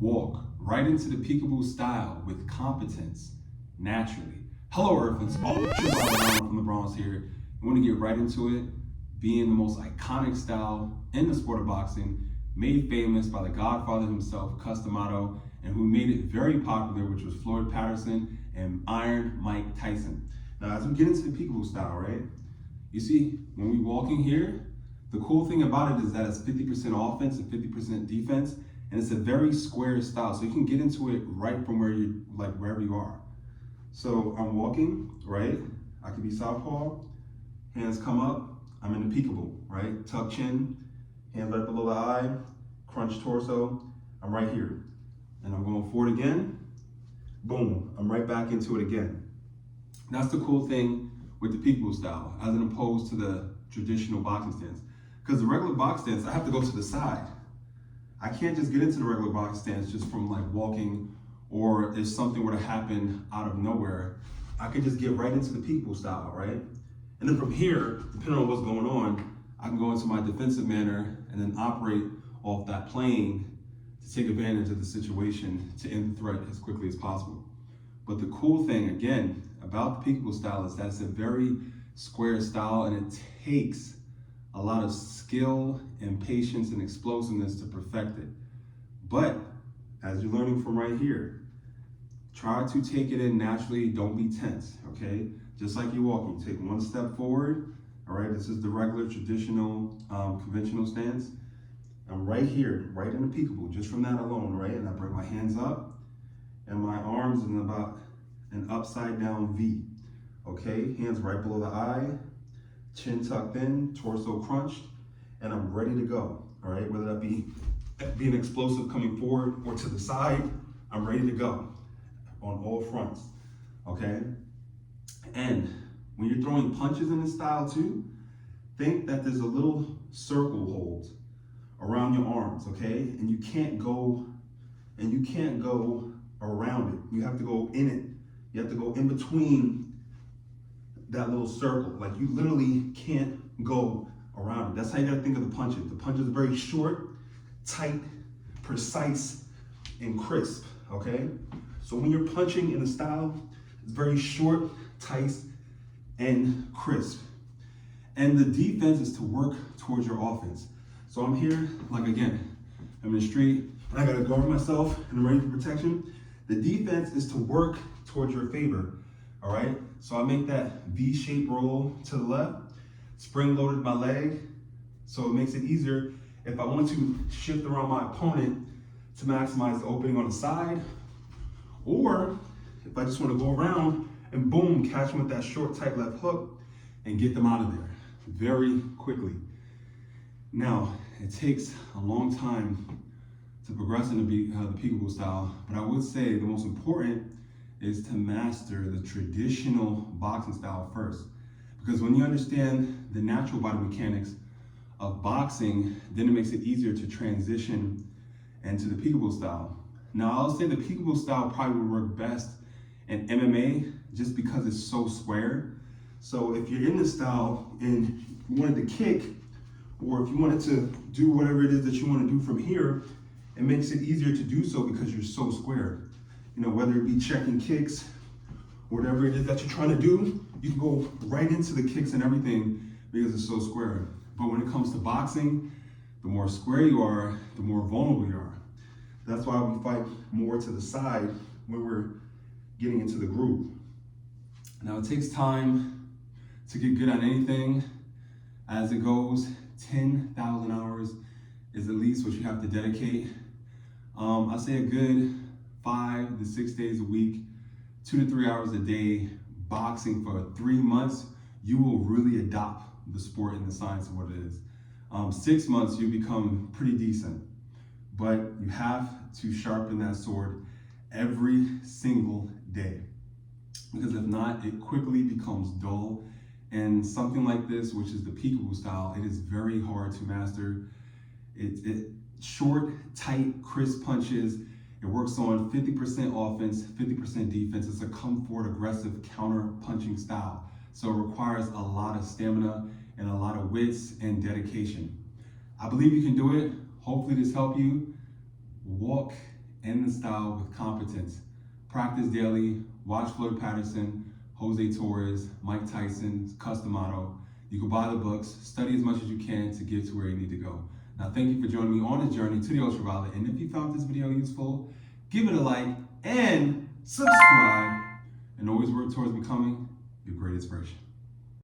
walk right into the Peekaboo style with competence, naturally. Hello, Earthlings. Oh, it's your brother Ron from the Bronx here. We want to get right into it, being the most iconic style in the sport of boxing, made famous by the Godfather himself, Cus D'Amato, and who made it very popular, which was Floyd Patterson and Iron Mike Tyson. Now, as we get into the Peekaboo style, right, you see, when we walking here, the cool thing about it is that it's 50% offense and 50% defense, and it's a very square style, so you can get into it right from where you, like wherever you are. So I'm walking, right? I could be southpaw, hands come up, I'm in the Peekaboo, right? Tuck chin, hands right below the eye, crunch torso, I'm right here. And I'm going forward again, boom, I'm right back into it again. That's the cool thing with the Peekaboo style, as opposed to the traditional boxing stance. Because the regular box stance, I have to go to the side. I can't just get into the regular box stance just from like walking, or if something were to happen out of nowhere, I could just get right into the Peekaboo style, right? And then from here, depending on what's going on, I can go into my defensive manner and then operate off that plane to take advantage of the situation to end the threat as quickly as possible. But the cool thing, again, about the Peekaboo style is that it's a very square style, and it takes a lot of skill and patience and explosiveness to perfect it. But as you're learning from right here, try to take it in naturally, don't be tense, okay? Just like you're walking, take one step forward, all right? This is the regular, traditional, conventional stance. I'm right here, right in the Peekaboo, just from that alone, right? And I bring my hands up, and my arms in about an upside down V, okay? Hands right below the eye, chin tucked in, torso crunched, and I'm ready to go, all right? Whether that be being explosive coming forward or to the side, I'm ready to go on all fronts, okay? And when you're throwing punches in this style too, think that there's a little circle hold around your arms, okay? And you can't go around it. You have to go in it. You have to go in between that little circle. Like, you literally can't go around it. That's how you gotta think of the punches. The punches are very short, tight, precise, and crisp, okay? So when you're punching in the style, it's very short, tight, and crisp. And the defense is to work towards your offense. So I'm here, like again, I'm in the street, and I gotta guard myself and I'm ready for protection. The defense is to work towards your favor, all right? So I make that V-shaped roll to the left, spring-loaded my leg, so it makes it easier if I want to shift around my opponent to maximize the opening on the side, or if I just want to go around and boom, catch them with that short, tight left hook and get them out of there very quickly. Now, it takes a long time to progress in the Peekaboo style, but I would say the most important is to master the traditional boxing style first. Because when you understand the natural body mechanics of boxing, then it makes it easier to transition into the Peekaboo style. Now, I'll say the Peekaboo style probably would work best in MMA just because it's so square. So if you're in this style and you wanted to kick, or if you wanted to do whatever it is that you want to do from here, it makes it easier to do so because you're so square. You know, whether it be checking kicks, whatever it is that you're trying to do, you can go right into the kicks and everything because it's so square. But when it comes to boxing, the more square you are, the more vulnerable you are. That's why we fight more to the side when we're getting into the groove. Now, it takes time to get good at anything. As it goes, 10,000 hours is at least what you have to dedicate. I say a good 5 to 6 days a week, 2 to 3 hours a day, boxing for 3 months, you will really adopt the sport and the science of what it is. 6 months, you become pretty decent, but you have to sharpen that sword every single day. Because if not, it quickly becomes dull. And something like this, which is the Peekaboo style, it is very hard to master. It short, tight, crisp punches. It works on 50% offense, 50% defense. It's a come forward, aggressive counter punching style. So it requires a lot of stamina and a lot of wits and dedication. I believe you can do it. Hopefully this helped you. Walk and the style with competence. Practice daily, watch Floyd Patterson, Jose Torres, Mike Tyson, Custom Auto. You can buy the books, study as much as you can to get to where you need to go. Now, thank you for joining me on this journey to the ultraviolet. And if you found this video useful, give it a like and subscribe. And always work towards becoming your greatest version.